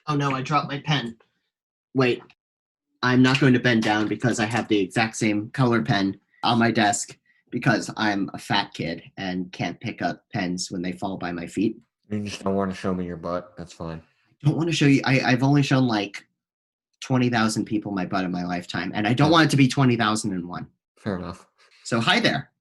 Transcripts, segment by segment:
Oh no, I dropped my pen. Wait, I'm not going to bend down because I have the exact same color pen on my desk because I'm a fat kid and can't pick up pens when they fall by my feet. You just don't want to show me your butt. That's fine. I don't want to show you. I've only shown like 20,000 people my butt in my lifetime, and I don't want it to be 20,001. Fair enough. So, hi there.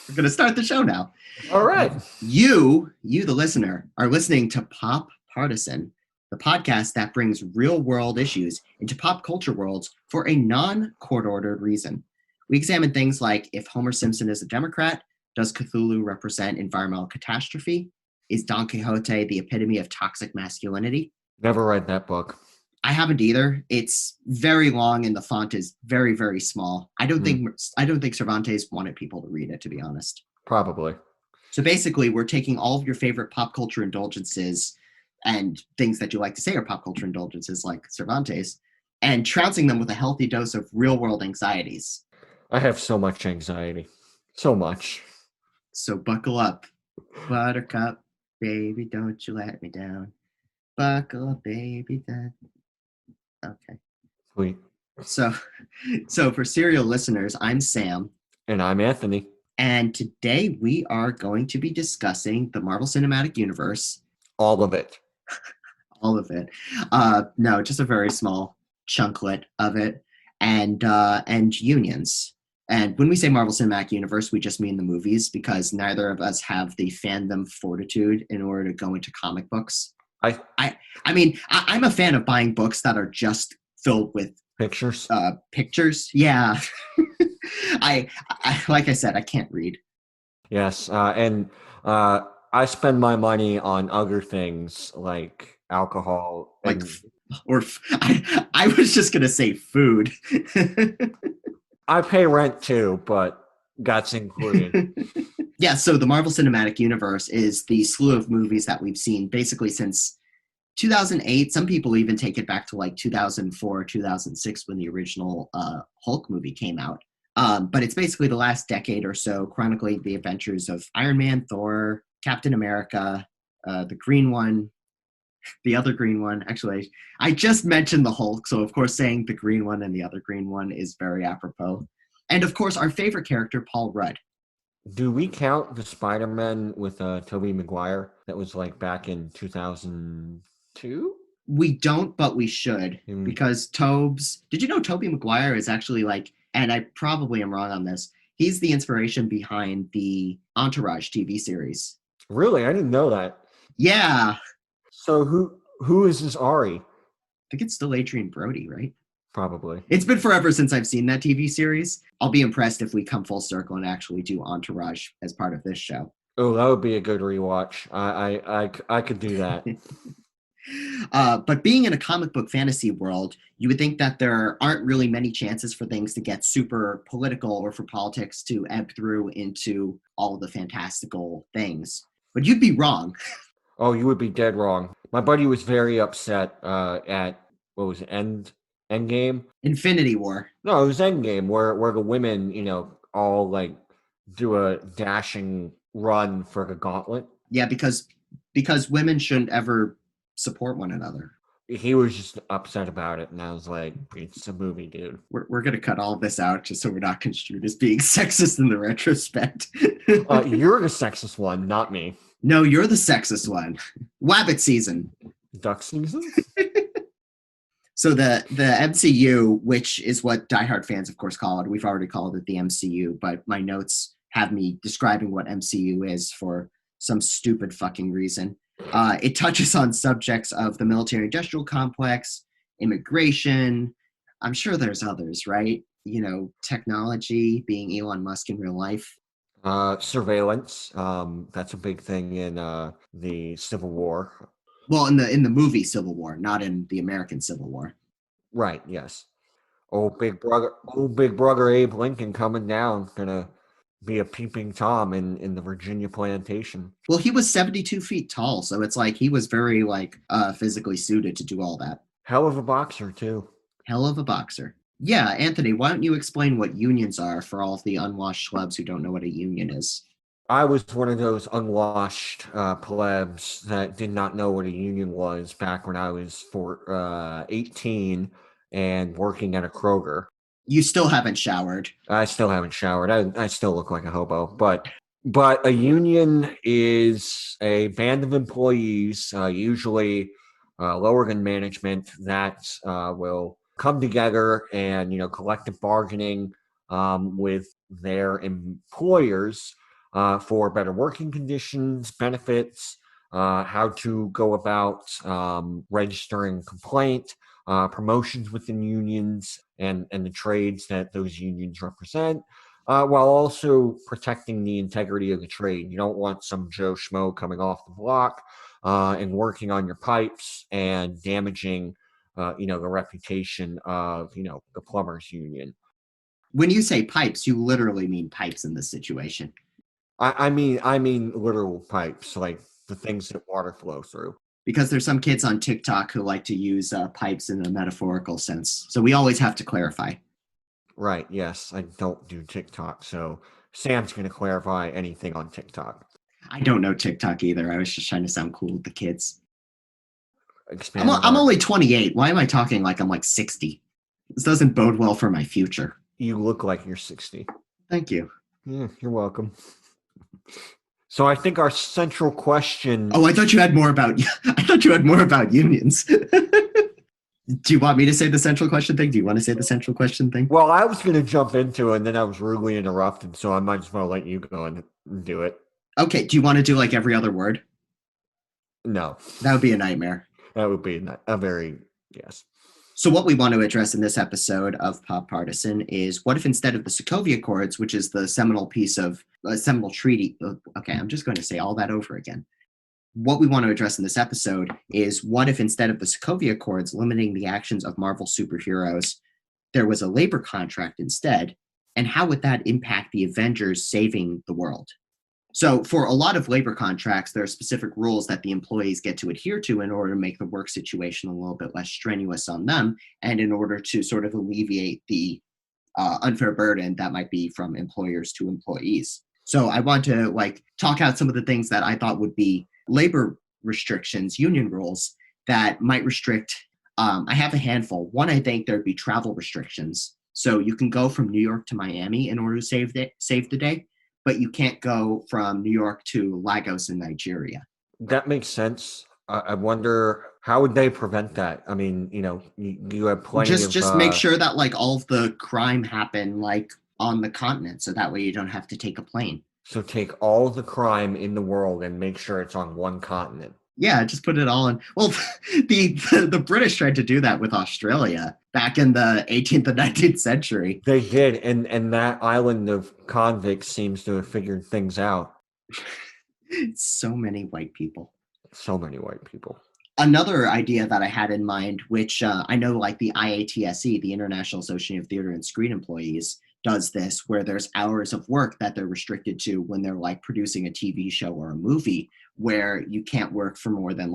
We're going to start the show now. All right. You, the listener, are listening to Pop Partisan, the podcast that brings real world issues into pop culture worlds for a non court ordered reason. We examine things like if Homer Simpson is a Democrat, does Cthulhu represent environmental catastrophe? Is Don Quixote the epitome of toxic masculinity? Never read that book. I haven't either. It's very long and the font is very, very small. I don't think Cervantes wanted people to read it, to be honest. Probably. So basically, we're taking all of your favorite pop culture indulgences and things that you like to say are pop culture indulgences, like Cervantes, and trouncing them with a healthy dose of real-world anxieties. I have so much anxiety. So much. So buckle up. Buttercup, baby, don't you let me down. Buckle up, baby. Okay. Sweet. So for serial listeners, I'm Sam. And I'm Anthony. And today we are going to be discussing the Marvel Cinematic Universe. All of it. All of it. No, just a very small chunklet of it. And unions. And when we say Marvel Cinematic Universe, we just mean the movies because neither of us have the fandom fortitude in order to go into comic books. I mean, I'm a fan of buying books that are just filled with pictures. Pictures, yeah. I like I said, I can't read. Yes, and I spend my money on other things like alcohol, I was just gonna say food. I pay rent too, but that's included. Yeah, so the Marvel Cinematic Universe is the slew of movies that we've seen basically since 2008. Some people even take it back to like 2004, 2006 when the original Hulk movie came out. But it's basically the last decade or so chronicling the adventures of Iron Man, Thor, Captain America, the green one, the other green one. Actually, I just mentioned the Hulk, so of course saying the green one and the other green one is very apropos. And of course, our favorite character, Paul Rudd. Do we count the Spider-Man with Tobey Maguire that was like back in 2002? We don't, but we should, because did you know Tobey Maguire is actually like, and I probably am wrong on this, he's the inspiration behind the Entourage TV series. Really? I didn't know that. Yeah. So who is this Ari? I think it's still Adrian Brody, right? Probably. It's been forever since I've seen that TV series. I'll be impressed if we come full circle and actually do Entourage as part of this show. Oh, that would be a good rewatch. I could do that. But being in a comic book fantasy world, you would think that there aren't really many chances for things to get super political or for politics to ebb through into all of the fantastical things. But you'd be wrong. Oh, you would be dead wrong. My buddy was very upset at, what was it, Endgame? Infinity War. No, it was Endgame, where the women, all like do a dashing run for the gauntlet. Yeah, because women shouldn't ever support one another. He was just upset about it, and I was like, it's a movie, dude. We're going to cut all of this out just so we're not construed as being sexist in the retrospect. You're the sexist one, not me. No, you're the sexist one. Wabbit season. Duck season? So the MCU, which is what diehard fans, of course, call it. We've already called it the MCU, but my notes have me describing what MCU is for some stupid fucking reason. It touches on subjects of the military-industrial complex, immigration. I'm sure there's others, right? Technology, being Elon Musk in real life. Surveillance. That's a big thing in the Civil War. Well, in the movie Civil War, not in the American Civil War. Right. Yes. Old big brother Abe Lincoln coming down, gonna be a peeping Tom in the Virginia plantation. Well, he was 72 feet tall, so it's like he was very physically suited to do all that. Hell of a boxer too. Hell of a boxer. Yeah, Anthony, why don't you explain what unions are for all of the unwashed schlubs who don't know what a union is? I was one of those unwashed plebs that did not know what a union was back when I was 18 and working at a Kroger. You still haven't showered. I still haven't showered. I still look like a hobo, but a union is a band of employees, usually lower than management, that will come together and collective bargaining with their employers for better working conditions, benefits, how to go about registering complaint, promotions within unions and the trades that those unions represent, while also protecting the integrity of the trade. You don't want some Joe Schmo coming off the block and working on your pipes and damaging, the reputation of, the plumbers union. When you say pipes, you literally mean pipes in this situation. I mean literal pipes, like the things that water flow through. Because there's some kids on TikTok who like to use pipes in a metaphorical sense. So we always have to clarify. Right. Yes, I don't do TikTok, so Sam's going to clarify anything on TikTok. I don't know TikTok either. I was just trying to sound cool with the kids. Expand I'm only 28. Why am I talking like I'm like 60? This doesn't bode well for my future. You look like you're 60. Thank you. Yeah, you're welcome. So I think our central question. Oh, I thought you had more about. I thought you had more about unions. Do you want me to say the central question thing? Do you want to say the central question thing? Well, I was going to jump into it, and then I was rudely interrupted, so I might as well let you go and do it. Okay. Do you want to do like every other word? No. That would be a nightmare. That would be a very, yes. So what we want to address in this episode of Pop Partisan is what if instead of the Sokovia Accords, which is the seminal piece of a seminal treaty. Okay, I'm just going to say all that over again. What we want to address in this episode is what if instead of the Sokovia Accords limiting the actions of Marvel superheroes, there was a labor contract instead, and how would that impact the Avengers saving the world? So for a lot of labor contracts, there are specific rules that the employees get to adhere to in order to make the work situation a little bit less strenuous on them, and in order to sort of alleviate the unfair burden that might be from employers to employees. So I want to talk out some of the things that I thought would be labor restrictions, union rules that might restrict. I have a handful. One, I think there'd be travel restrictions. So you can go from New York to Miami in order to save the day, but you can't go from New York to Lagos in Nigeria. That makes sense. I wonder how would they prevent that? I mean, you have plenty of just make sure that all of the crime happen on the continent, so that way you don't have to take a plane. So take all the crime in the world and make sure it's on one continent. Yeah, just put it all in. Well, the British tried to do that with Australia back in the 18th and 19th century. They did, and that island of convicts seems to have figured things out. So many white people. So many white people. Another idea that I had in mind, which I know the IATSE, the International Association of Theater and Screen Employees, does this, where there's hours of work that they're restricted to when they're producing a TV show or a movie, where you can't work for more than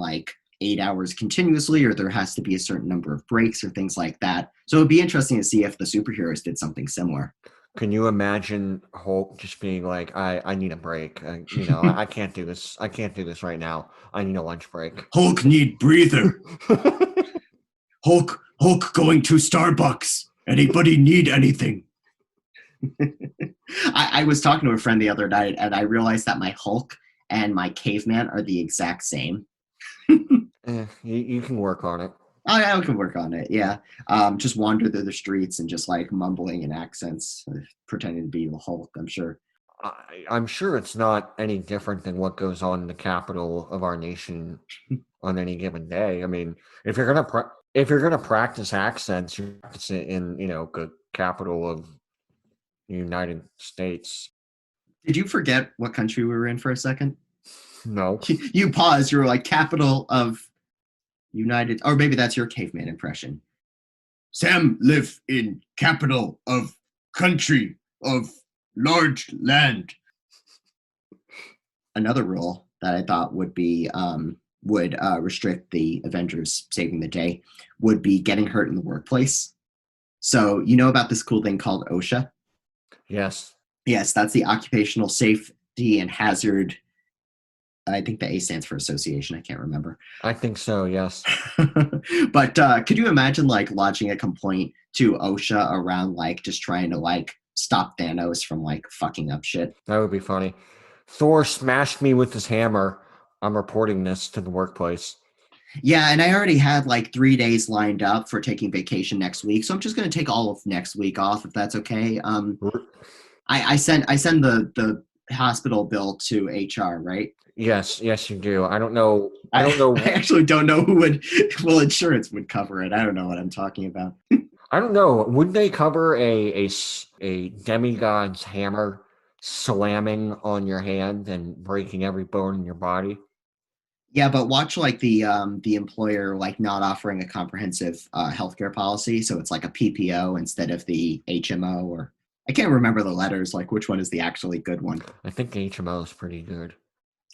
8 hours continuously, or there has to be a certain number of breaks or things like that. So it'd be interesting to see if the superheroes did something similar. Can you imagine Hulk just being I need a break. I can't do this. I can't do this right now. I need a lunch break. Hulk need breather. Hulk going to Starbucks. Anybody need anything? I was talking to a friend the other night, and I realized that my Hulk and my caveman are the exact same. You can work on it. I can work on it, yeah. Just wander through the streets and just mumbling in accents, pretending to be the Hulk, I'm sure. I'm sure it's not any different than what goes on in the capital of our nation on any given day. I mean, if you're gonna practice accents, you practice it in the capital of the United States. Did you forget what country we were in for a second? No. You paused. You were capital of United, or maybe that's your caveman impression. Sam live in capital of country of large land. Another rule that I thought would be would restrict the Avengers saving the day would be getting hurt in the workplace. So about this cool thing called OSHA? Yes. Yes, that's the Occupational Safe D and Hazard. I think the A stands for association. I can't remember. I think so, yes. But could you imagine like lodging a complaint to OSHA around like just trying to like stop Thanos from like fucking up shit? That would be funny. Thor smashed me with his hammer. I'm reporting this to the workplace. Yeah, and I already had like 3 days lined up for taking vacation next week, so I'm just gonna take all of next week off if that's okay. R- I send the hospital bill to HR, right? Yes, yes, you do. I don't know. I don't I know. actually don't know who would. Well, insurance would cover it. I don't know what I'm talking about. I don't know. Would they cover a demigod's hammer slamming on your hand and breaking every bone in your body? Yeah, but watch like the employer like not offering a comprehensive healthcare policy, so it's like a PPO instead of the HMO, or I can't remember the letters. Like which one is the actually good one, I think HMO is pretty good.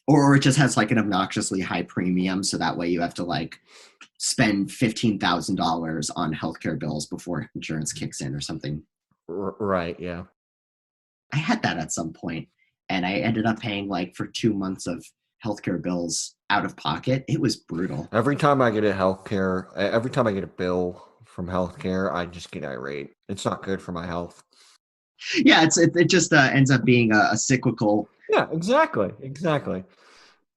or it just has like an obnoxiously high premium, so that way you have to like spend $15,000 on healthcare bills before insurance kicks in or something. Right, yeah. I had that at some point, and I ended up paying like for 2 months of healthcare bills out of pocket. It was brutal. Every time I get a bill from healthcare, I just get irate. It's not good for my health. Yeah, it just ends up being a cyclical. Yeah, exactly, exactly.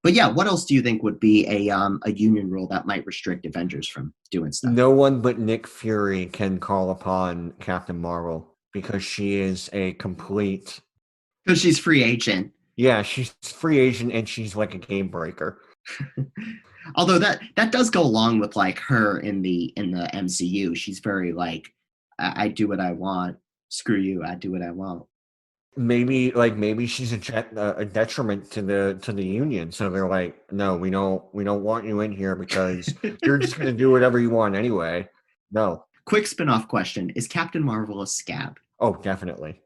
But yeah, what else do you think would be a union rule that might restrict Avengers from doing stuff? No one but Nick Fury can call upon Captain Marvel because she is a complete. Because she's free agent. Yeah, she's free agent and she's like a game breaker. Although that does go along with like her in the MCU. She's very like I do what I want. Screw you. I do what I want. Maybe she's a detriment to the union. So they're like, no, we don't want you in here because you're just gonna do whatever you want anyway. No. Quick spin-off question: is Captain Marvel a scab? Oh, definitely.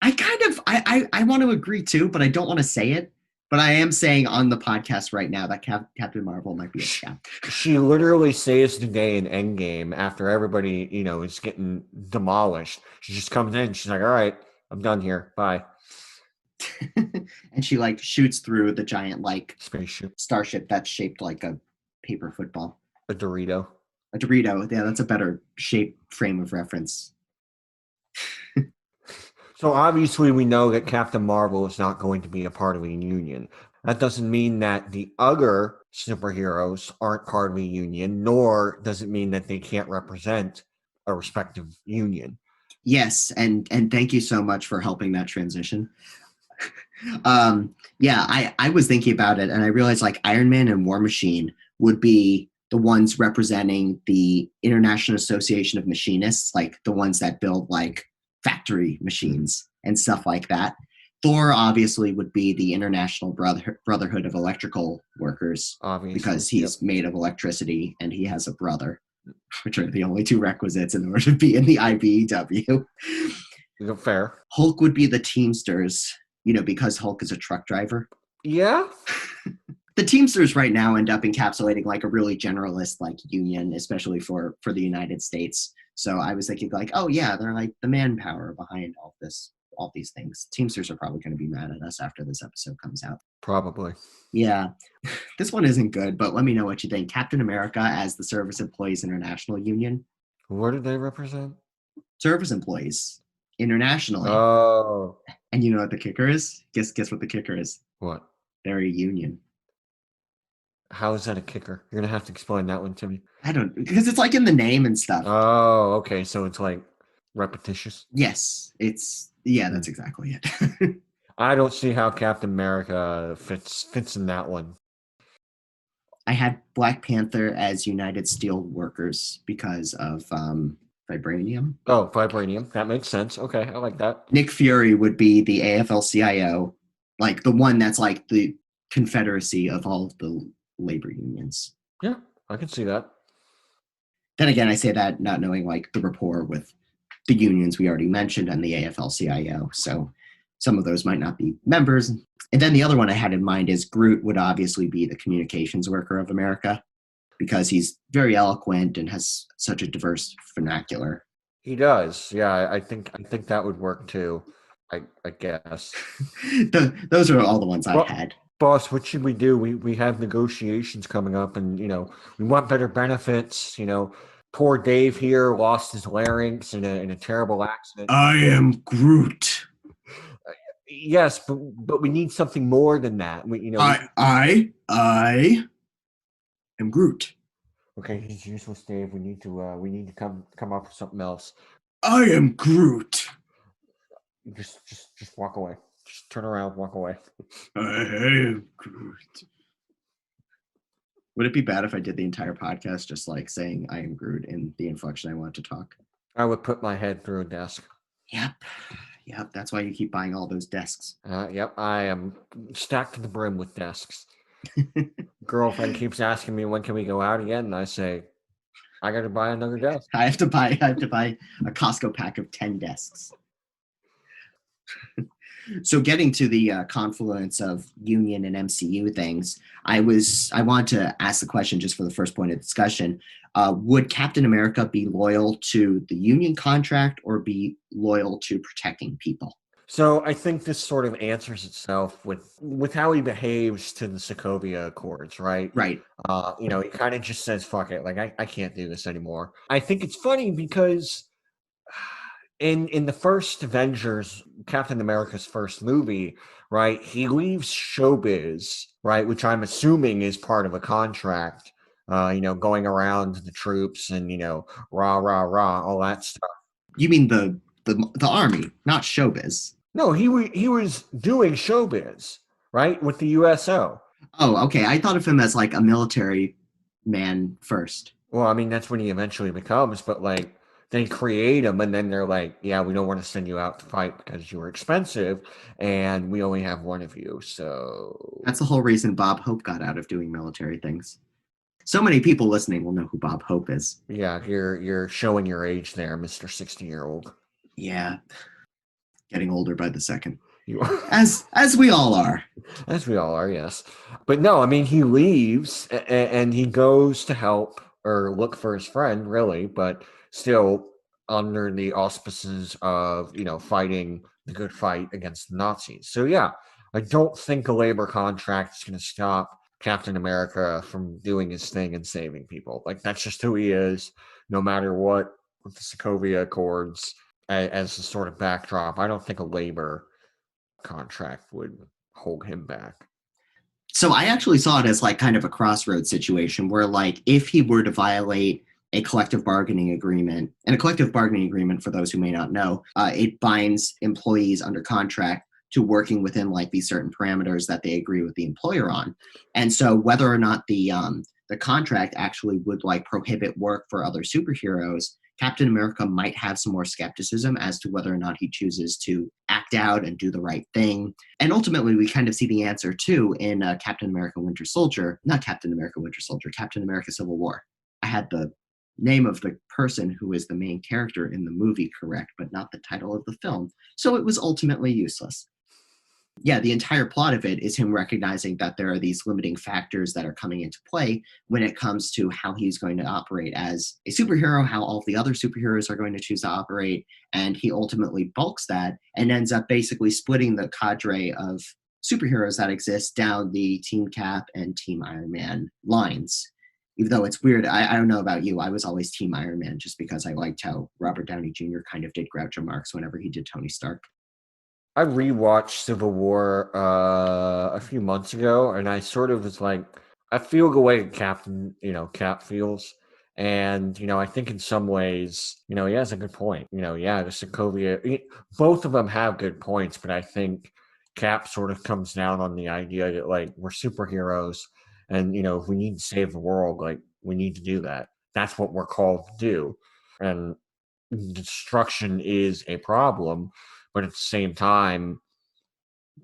I want to agree too, but I don't want to say it. But I am saying on the podcast right now that Captain Marvel might be a scab. She literally saves the day in Endgame after everybody, is getting demolished. She just comes in. She's like, all right, I'm done here. Bye. And she like shoots through the giant like Spaceship. starship that's shaped like a paper football. A Dorito. A Dorito. Yeah, that's a better shape frame of reference. So obviously we know that Captain Marvel is not going to be a part of a union. That doesn't mean that the other superheroes aren't part of a union, nor does it mean that they can't represent a respective union. Yes, and thank you so much for helping that transition. Yeah, I was thinking about it and I realized like Iron Man and War Machine would be the ones representing the International Association of Machinists, like the ones that build like factory machines and stuff like that. Thor obviously would be the International Brotherhood of Electrical Workers Obviously. because he's made of electricity and he has a brother, which are the only two requisites in order to be in the IBEW. Fair. Hulk would be the Teamsters, because Hulk is a truck driver. Yeah. The Teamsters right now end up encapsulating like a really generalist like union, especially for the United States. So I was thinking like, oh yeah, they're like the manpower behind all these things. Teamsters are probably going to be mad at us after this episode comes out. Probably. Yeah. This one isn't good, but let me know what you think. Captain America as the Service Employees International Union. What do they represent? Service employees internationally. Oh. And you know what the kicker is? Guess what the kicker is? What? They're a union. How is that a kicker? You're gonna have to explain that one to me. I don't, because it's like in the name and stuff. Oh, okay. So it's like repetitious. Yes, that's exactly it. I don't see how Captain America fits in that one. I had Black Panther as United Steel Workers because of vibranium. Oh, vibranium. That makes sense. Okay, I like that. Nick Fury would be the AFL-CIO, like the one that's like the confederacy of all of the labor unions. Yeah, I can see that. Then again, I say that not knowing like the rapport with the unions we already mentioned and the AFL-CIO. So some of those might not be members. And then the other one I had in mind is Groot would obviously be the communications worker of America because he's very eloquent and has such a diverse vernacular. He does. Yeah, I think that would work too. I guess. Those are all the ones I Well, had. boss, what should we do? We have negotiations coming up, and we want better benefits. Poor Dave here lost his larynx in a terrible accident. I am Groot. Yes, but we need something more than that. I am Groot. Okay, he's useless, Dave. We need to come up with something else. I am Groot. Just walk away. Just turn around, walk away. I am Groot. Would it be bad if I did the entire podcast just like saying I am Groot in the inflection I want to talk? I would put my head through a desk. Yep. That's why you keep buying all those desks. Yep, I am stacked to the brim with desks. Girlfriend keeps asking me when can we go out again, and I say, I got to buy another desk. I have to buy a Costco pack of 10 desks. So getting to the confluence of union and MCU things, I wanted to ask the question just for the first point of discussion. Would Captain America be loyal to the union contract or be loyal to protecting people? So I think this sort of answers itself with how he behaves to the Sokovia Accords, right? Right. He kind of just says, fuck it, like I can't do this anymore. I think it's funny because in the first Avengers, Captain America's first movie, right, he leaves showbiz, right, which I'm assuming is part of a contract, going around the troops and, rah, rah, rah, all that stuff. You mean the army, not showbiz? No, he was doing showbiz, right, with the USO. Oh, okay. I thought of him as like a military man first. Well, I mean, that's when he eventually becomes, but like, they create him and then they're like, yeah, we don't want to send you out to fight because you were expensive and we only have one of you. So that's the whole reason Bob Hope got out of doing military things. So many people listening will know who Bob Hope is. Yeah, you're showing your age there, Mr. 60-year-old. Yeah. Getting older by the second. You are. As we all are. As we all are, yes. But no, I mean, he leaves and he goes to help or look for his friend, really, but still under the auspices of, fighting the good fight against the Nazis. So yeah, I don't think a labor contract is going to stop Captain America from doing his thing and saving people. Like, that's just who he is, no matter what, with the Sokovia Accords as a sort of backdrop. I don't think a labor contract would hold him back. So I actually saw it as like kind of a crossroads situation where like if he were to violate a collective bargaining agreement, and a collective bargaining agreement, for those who may not know, it binds employees under contract to working within like these certain parameters that they agree with the employer on. And so whether or not the contract actually would like prohibit work for other superheroes, Captain America might have some more skepticism as to whether or not he chooses to act out and do the right thing. And ultimately, we kind of see the answer too in Captain America Winter Soldier, not Captain America Winter Soldier, Captain America Civil War. I had the name of the person who is the main character in the movie correct, but not the title of the film. So it was ultimately useless. Yeah, the entire plot of it is him recognizing that there are these limiting factors that are coming into play when it comes to how he's going to operate as a superhero, how all of the other superheroes are going to choose to operate. And he ultimately bulks that and ends up basically splitting the cadre of superheroes that exist down the Team Cap and Team Iron Man lines. Even though it's weird, I don't know about you, I was always Team Iron Man just because I liked how Robert Downey Jr. kind of did Groucho Marx whenever he did Tony Stark. I rewatched Civil War a few months ago, and I sort of was like, I feel the way Cap feels. And, I think in some ways, he has a good point. The Sokovia, both of them have good points, but I think Cap sort of comes down on the idea that, like, we're superheroes, and, if we need to save the world, like, we need to do that. That's what we're called to do. And destruction is a problem, but at the same time,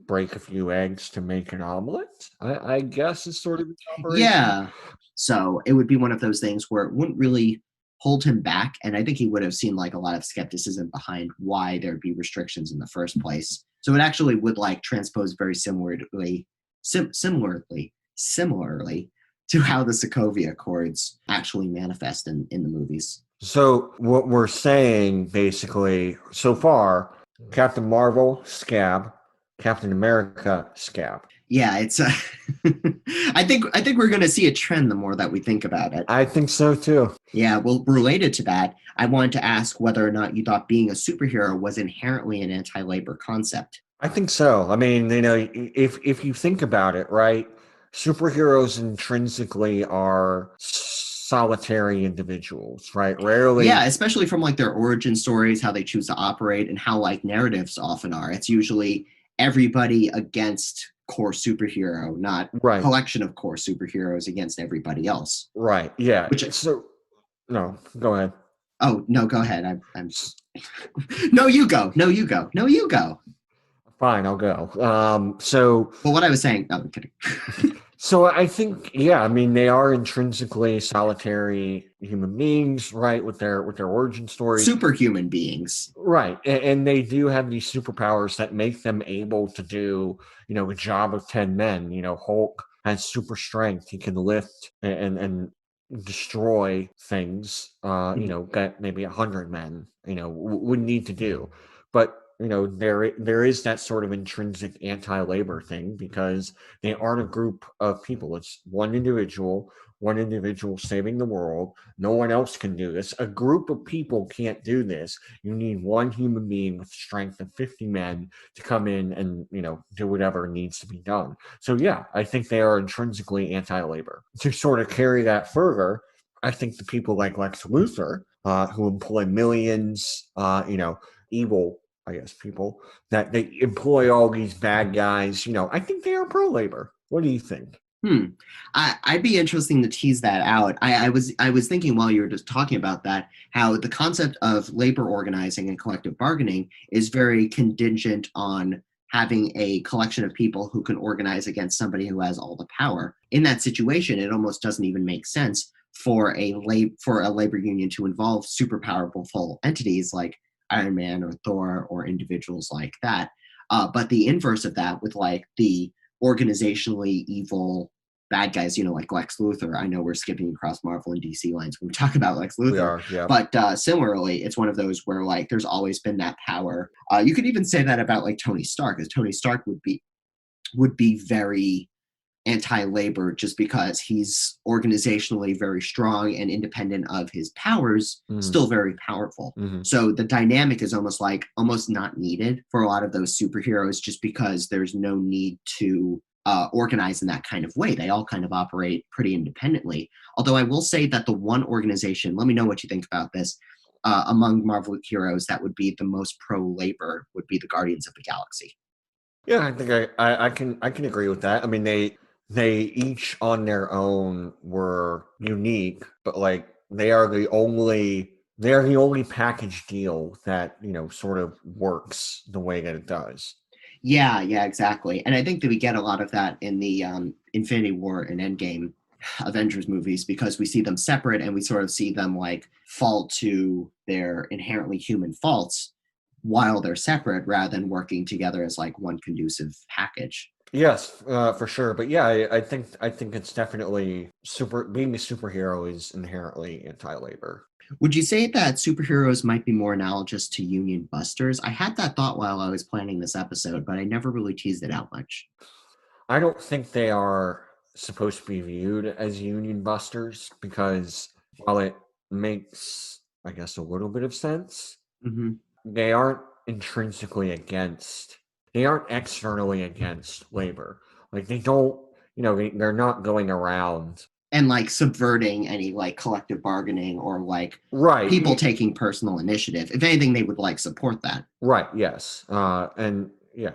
break a few eggs to make an omelet, I guess is sort of the operation. Yeah. So it would be one of those things where it wouldn't really hold him back. And I think he would have seen like a lot of skepticism behind why there'd be restrictions in the first place. So it actually would like transpose very similarly to how the Sokovia Accords actually manifest in the movies. So what we're saying basically so far Captain Marvel, scab. Captain America, scab. Yeah, it's. I think we're going to see a trend the more that we think about it. I think so too. Yeah, well, related to that, I wanted to ask whether or not you thought being a superhero was inherently an anti-labor concept. I think so. I mean, if you think about it, right? Superheroes intrinsically are solitary individuals, right? Yeah, Rarely, especially from like their origin stories, how they choose to operate, and how like narratives often are. It's usually everybody against core superhero, not right, collection of core superheroes against everybody else. right, yeah. Which, So, no, go ahead. oh no, go ahead. I'm. No, you go. No, you go. No, you go. Fine, I'll go. So Well, what I was saying. No, I'm kidding. So I think, yeah, I mean, they are intrinsically solitary human beings, right? With their origin stories, Superhuman beings. right? And they do have these superpowers that make them able to do, a job of 10 men. Hulk has super strength; he can lift and destroy things. That maybe 100 men, would need to do, but. There is that sort of intrinsic anti-labor thing because they aren't a group of people. It's one individual saving the world. No one else can do this. A group of people can't do this. You need one human being with the strength of 50 men to come in and, do whatever needs to be done. So, yeah, I think they are intrinsically anti labor. To sort of carry that further, I think the people like Lex Luthor, who employ millions, evil, I guess, people that they employ all these bad guys. I think they are pro labor. What do you think? Hmm. I'd be interesting to tease that out. I was thinking while you were just talking about that, how the concept of labor organizing and collective bargaining is very contingent on having a collection of people who can organize against somebody who has all the power. In that situation, it almost doesn't even make sense for a labor union to involve super powerful entities like Iron Man or Thor or individuals like that. But the inverse of that, with like the organizationally evil bad guys, like Lex Luthor. I know we're skipping across Marvel and DC lines when we talk about Lex We Luthor, are, yeah. but similarly, it's one of those where like there's always been that power. You could even say that about like Tony Stark, as Tony Stark would be very anti-labor just because he's organizationally very strong and independent of his powers, Mm-hmm. still very powerful. Mm-hmm. So the dynamic is almost not needed for a lot of those superheroes just because there's no need to organize in that kind of way. They all kind of operate pretty independently. Although I will say that the one organization, let me know what you think about this, among Marvel heroes that would be the most pro-labor would be the Guardians of the Galaxy. Yeah, I think I can agree with that. I mean, they each on their own were unique, but like they are the only package deal that sort of works the way that it does. Yeah, yeah, exactly. And I think that we get a lot of that in the Infinity War and Endgame Avengers movies because we see them separate and we sort of see them like fall to their inherently human faults while they're separate rather than working together as like one conducive package. Yes, for sure. But yeah, I think it's definitely being a superhero is inherently anti-labor. Would you say that superheroes might be more analogous to union busters? I had that thought while I was planning this episode, but I never really teased it out much. I don't think they are supposed to be viewed as union busters because while it makes, I guess, a little bit of sense, Hmm. they aren't intrinsically against, they aren't externally against labor. Like they don't, they're not going around. And like subverting any like collective bargaining or like Right. people taking personal initiative. If anything, they would like support that. Right. Yes. And yeah,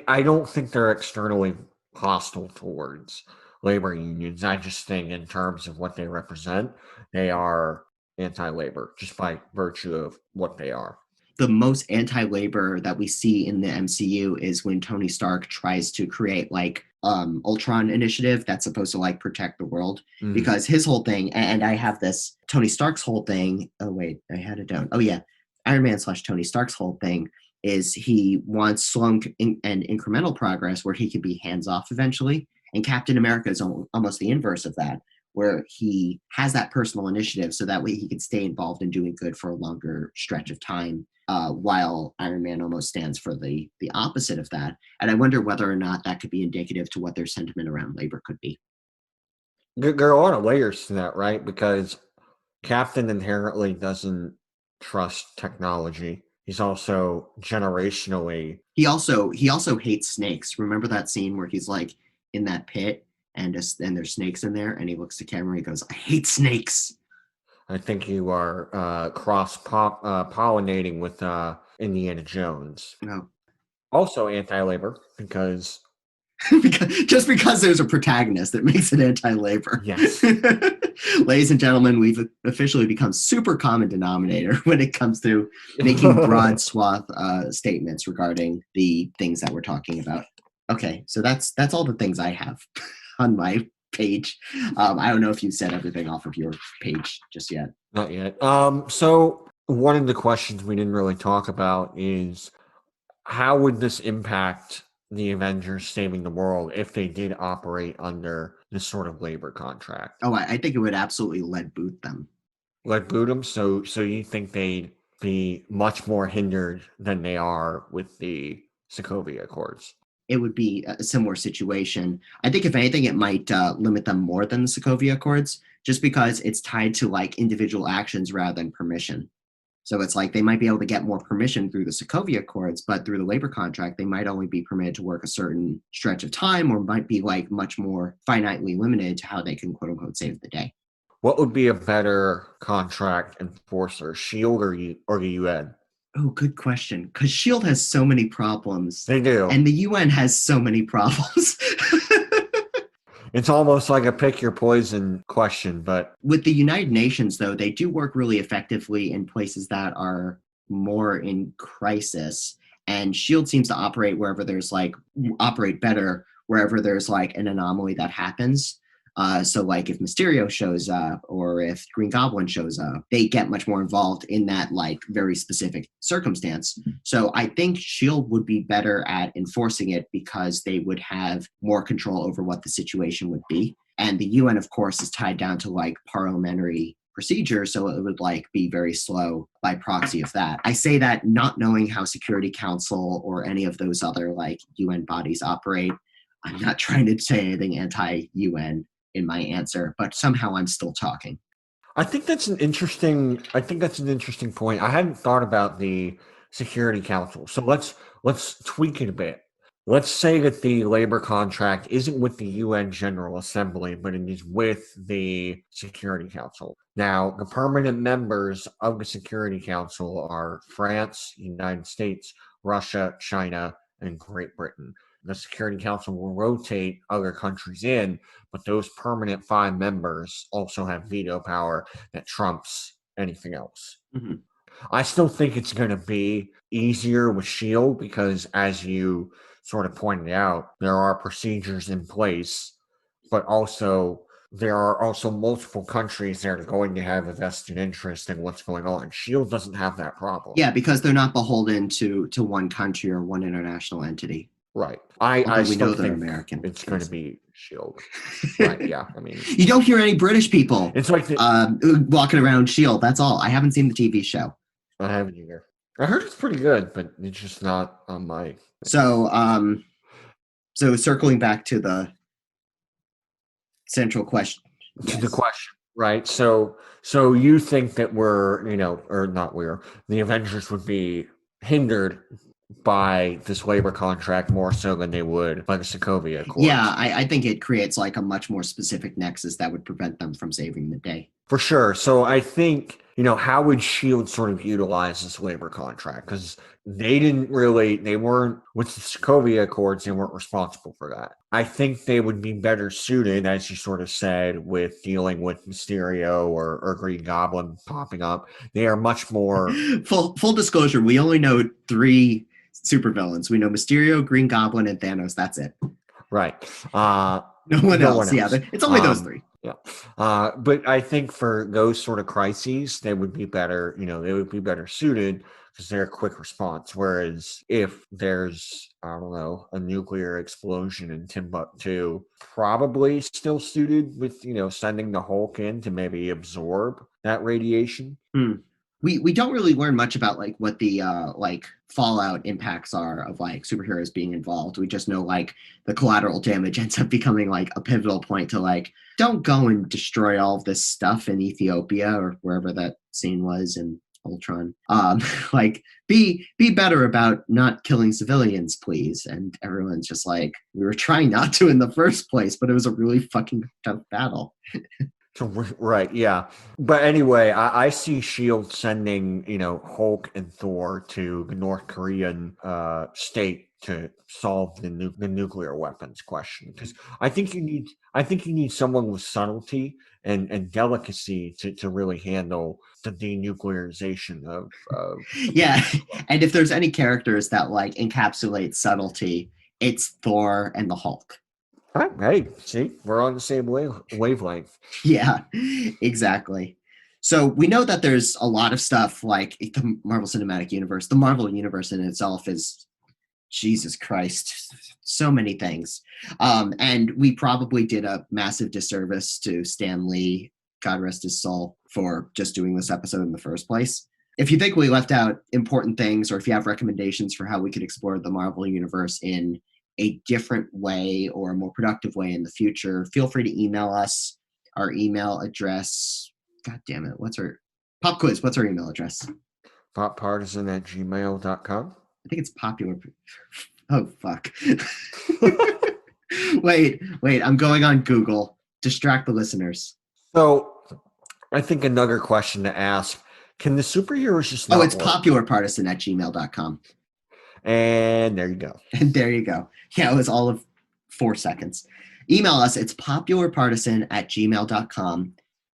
I don't think they're externally hostile towards labor unions. I just think, in terms of what they represent, they are anti-labor just by virtue of what they are. The most anti-labor that we see in the MCU is when Tony Stark tries to create like Ultron initiative that's supposed to like protect the world Mhm. because his whole thing and I have this Tony Stark's whole thing. Oh wait, I had it down. Oh yeah, Iron Man slash Tony Stark's whole thing is he wants slow and incremental progress where he could be hands off eventually. And Captain America is almost the inverse of that, where he has that personal initiative so that way he can stay involved in doing good for a longer stretch of time, while Iron Man almost stands for the opposite of that. And I wonder whether or not that could be indicative to what their sentiment around labor could be. There are a lot of layers to that, right? Because Captain inherently doesn't trust technology. He's also generationally. He also hates snakes. Remember that scene where he's like in that pit and there's snakes in there, and he looks to camera and he goes, "I hate snakes." I think you are pollinating with Indiana Jones. No, Also anti-labor because because there's a protagonist that makes it anti-labor. yes, Ladies and gentlemen, we've officially become super common denominator when it comes to making broad swath statements regarding the things that we're talking about. Okay, so that's all the things I have on my page. I don't know if you said everything off of your page just yet. not yet. So one of the questions we didn't really talk about is how would this impact the Avengers saving the world if they did operate under this sort of labor contract? Oh, I think it would absolutely lead boot them. Let boot them. So you think they'd be much more hindered than they are with the Sokovia Accords? It would be a similar situation. I think if anything, it might limit them more than the Sokovia Accords, just because it's tied to like individual actions rather than permission. So it's like they might be able to get more permission through the Sokovia Accords, but through the labor contract, they might only be permitted to work a certain stretch of time, or might be like much more finitely limited to how they can quote unquote save the day. What would be a better contract enforcer, Shield or the UN? Oh, good question. Because Shield has so many problems, They do. and the UN has so many problems. It's almost like a pick your poison question, but With the United Nations, though, they do work really effectively in places that are more in crisis. And Shield seems to operate better wherever there's like an anomaly that happens. So like if Mysterio shows up or if Green Goblin shows up, they get much more involved in that like very specific circumstance. So I think Shield would be better at enforcing it because they would have more control over what the situation would be. And the UN, of course, is tied down to like parliamentary procedure, so it would like be very slow by proxy of that. I say that not knowing how Security Council or any of those other like UN bodies operate. I'm not trying to say anything anti-UN in my answer, but somehow I'm still talking. I think that's an interesting point. I hadn't thought about the Security Council. So let's tweak it a bit. Let's say that the labor contract isn't with the UN General Assembly, but it is with the Security Council. Now, the permanent members of the Security Council are France, United States, Russia, China, and Great Britain. The Security Council will rotate other countries in, but those permanent 5 members also have veto power that trumps anything else. Mm-hmm. I still think it's going to be easier with Shield because, as you sort of pointed out, there are procedures in place, but also there are also multiple countries that are going to have a vested interest in what's going on. Shield doesn't have that problem. Yeah, because they're not beholden to one country or one international entity. Right. I still think American. It's going to be Shield. Right. Yeah. I mean, you don't hear any British people. It's like walking around Shield. That's all. I haven't seen the TV show. I haven't either. I heard it's pretty good, but it's just not on my. So circling back to the central question. To the question, right? So you think that the Avengers would be hindered by this labor contract more so than they would by the Sokovia Accords. Yeah, I think it creates like a much more specific nexus that would prevent them from saving the day. For sure. So I think, how would SHIELD sort of utilize this labor contract? Because they weren't, with the Sokovia Accords, they weren't responsible for that. I think they would be better suited, as you sort of said, with dealing with Mysterio or Green Goblin popping up. They are much more... Full disclosure, we only know 3 supervillains. We know Mysterio, Green Goblin, and Thanos. That's it. Right. No one else. Yeah, it's only those 3. Yeah. But I think for those sort of crises, they would be better, they would be better suited because they're a quick response. Whereas if there's, I don't know, a nuclear explosion in Timbuktu, probably still suited with, sending the Hulk in to maybe absorb that radiation. We don't really learn much about like what the like fallout impacts are of like superheroes being involved. We just know like the collateral damage ends up becoming like a pivotal point to like, don't go and destroy all of this stuff in Ethiopia or wherever that scene was in Ultron. Like be better about not killing civilians, please. And everyone's just like, we were trying not to in the first place, but it was a really fucking tough battle. Right, yeah. But anyway, I see Shield sending, Hulk and Thor to the North Korean state to solve the nuclear weapons question. Because I think you need someone with subtlety and delicacy to really handle the denuclearization of Yeah. And if there's any characters that like encapsulate subtlety, it's Thor and the Hulk. Hey, see, we're on the same wavelength. Yeah, exactly. So we know that there's a lot of stuff like the Marvel Cinematic Universe. The Marvel Universe in itself is, Jesus Christ, so many things. And we probably did a massive disservice to Stan Lee, God rest his soul, for just doing this episode in the first place. If you think we left out important things, or if you have recommendations for how we could explore the Marvel Universe in a different way or a more productive way in the future, feel free to email us. Our email address, God damn it, what's our pop quiz? What's our email address? poppartisan@gmail.com. I think it's popular. Oh, fuck. Wait, I'm going on Google. Distract the listeners. So I think another question to ask, can the superheroes just not it's work? popularpartisan@gmail.com. And there you go. And there you go. Yeah, it was all of 4 seconds. Email us. It's popularpartisan@gmail.com.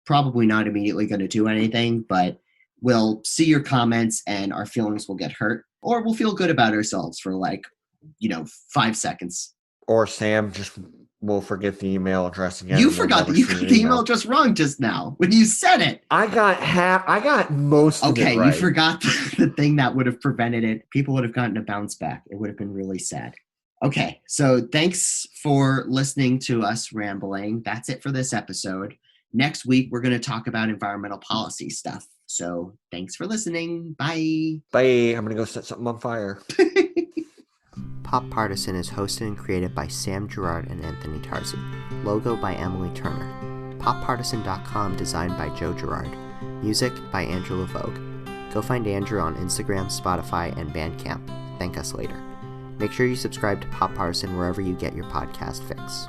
Probably not immediately going to do anything, but we'll see your comments and our feelings will get hurt, or we'll feel good about ourselves for 5 seconds. Or Sam just will forget the email address again. You forgot you got the email address wrong just now when you said it. I got most of it right. Okay, you forgot the thing that would have prevented it. People would have gotten a bounce back. It would have been really sad. Okay, so thanks for listening to us rambling. That's it for this episode. Next week, we're going to talk about environmental policy stuff. So thanks for listening. Bye. Bye. I'm going to go set something on fire. Pop Partisan is hosted and created by Sam Gerard and Anthony Tarzi. Logo by Emily Turner. PopPartisan.com designed by Joe Gerard. Music by Andrew LaVogue. Go find Andrew on Instagram, Spotify, and Bandcamp. Thank us later. Make sure you subscribe to Pop Partisan wherever you get your podcast fix.